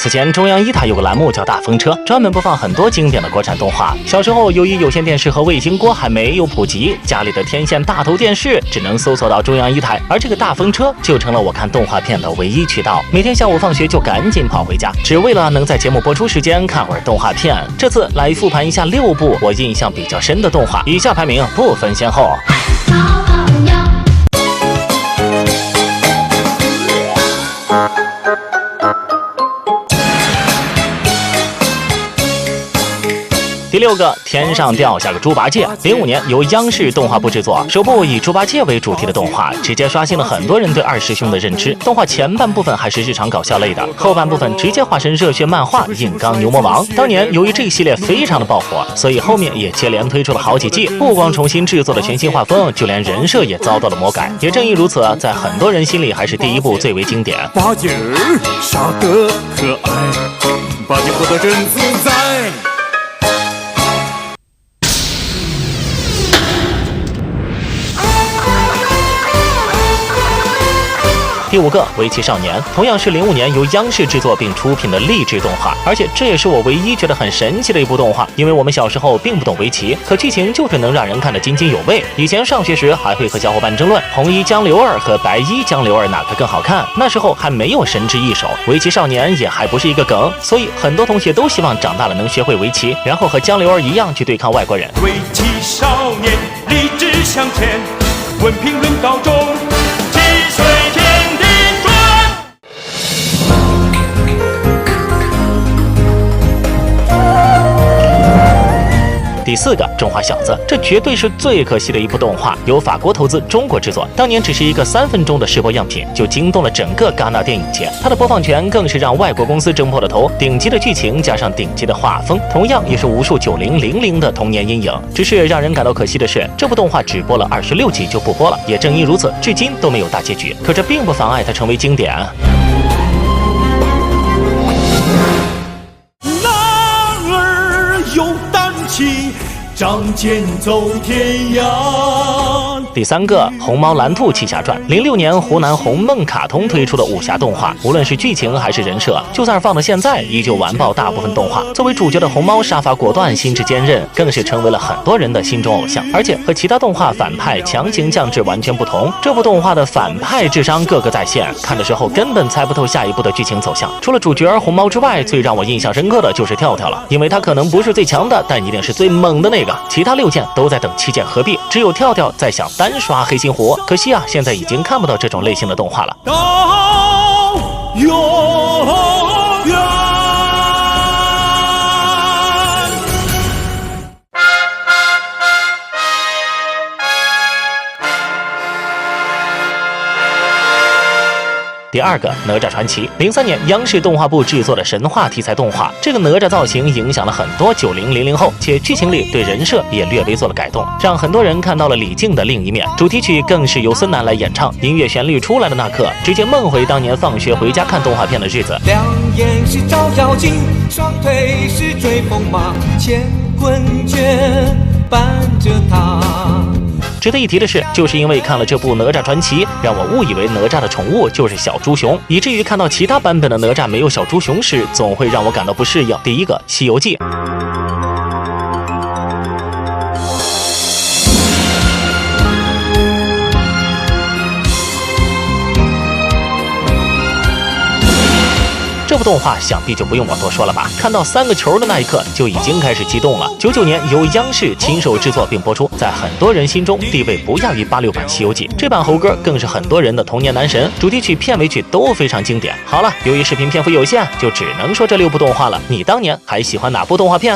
此前中央一台有个栏目叫大风车，专门播放很多经典的国产动画。小时候由于有线电视和卫星锅还没有普及，家里的天线大头电视只能搜索到中央一台，而这个大风车就成了我看动画片的唯一渠道。每天下午放学就赶紧跑回家，只为了能在节目播出时间看会儿动画片。这次来复盘一下6部我印象比较深的动画，以下排名不分先后。第6个，天上掉下个猪八戒。05年由央视动画部制作，首部以猪八戒为主题的动画，直接刷新了很多人对二师兄的认知。动画前半部分还是日常搞笑类的，后半部分直接化身热血漫画硬刚牛魔王。当年由于这一系列非常的爆火，所以后面也接连推出了好几季，不光重新制作了全新画风，就连人设也遭到了魔改。也正因如此，在很多人心里还是第1部最为经典。八戒儿傻得可爱，八戒活得真自在。第5个，围棋少年，同样是05年由央视制作并出品的励志动画，而且这也是我唯一觉得很神奇的一部动画。因为我们小时候并不懂围棋，可剧情就是能让人看得津津有味。以前上学时还会和小伙伴争论红衣江流儿和白衣江流儿哪个更好看，那时候还没有神之一手，围棋少年也还不是一个梗，所以很多同学都希望长大了能学会围棋，然后和江流儿一样去对抗外国人。围棋少年立志向前，文凭论高中，气水天地转。第4个，中华小子，这绝对是最可惜的一部动画，由法国投资，中国制作。当年只是一个3分钟的试播样品，就惊动了整个戛纳电影节。它的播放权更是让外国公司挣破了头。顶级的剧情加上顶级的画风，同样也是无数90、00的童年阴影。只是让人感到可惜的是，这部动画只播了26集就不播了。也正因如此，至今都没有大结局。可这并不妨碍它成为经典。男儿有胆气，仗剑走天涯。第3个，红猫蓝兔奇侠传。06年湖南红梦卡通推出的武侠动画，无论是剧情还是人设，就算是放到现在，依旧完爆大部分动画。作为主角的红猫杀伐果断，心智坚韧，更是成为了很多人的心中偶像。而且和其他动画反派强行降智完全不同，这部动画的反派智商个个在线，看的时候根本猜不透下一步的剧情走向。除了主角红猫之外，最让我印象深刻的就是跳跳了，因为他可能不是最强的，但一定是最猛的那个。其他6件都在等7件合璧，只有跳跳在想单刷黑心湖。可惜啊，现在已经看不到这种类型的动画了。到永远。第2个，哪吒传奇。03年央视动画部制作的神话题材动画，这个哪吒造型影响了很多90、00后，且剧情里对人设也略微做了改动，让很多人看到了李靖的另一面。主题曲更是由孙楠来演唱，音乐旋律出来的那刻，直接梦回当年放学回家看动画片的日子。两眼是照妖镜，双腿是追风马，乾坤圈伴着他。值得一提的是，就是因为看了这部《哪吒传奇》，让我误以为哪吒的宠物就是小猪熊，以至于看到其他版本的哪吒没有小猪熊时，总会让我感到不适应。第1个，《西游记》。这部动画想必就不用我多说了吧，看到3个球的那一刻就已经开始激动了。99年由央视亲手制作并播出，在很多人心中地位不亚于86版《西游记》。这版猴歌更是很多人的童年男神，主题曲、片尾曲都非常经典。好了，由于视频篇幅有限，就只能说这6部动画了。你当年还喜欢哪部动画片？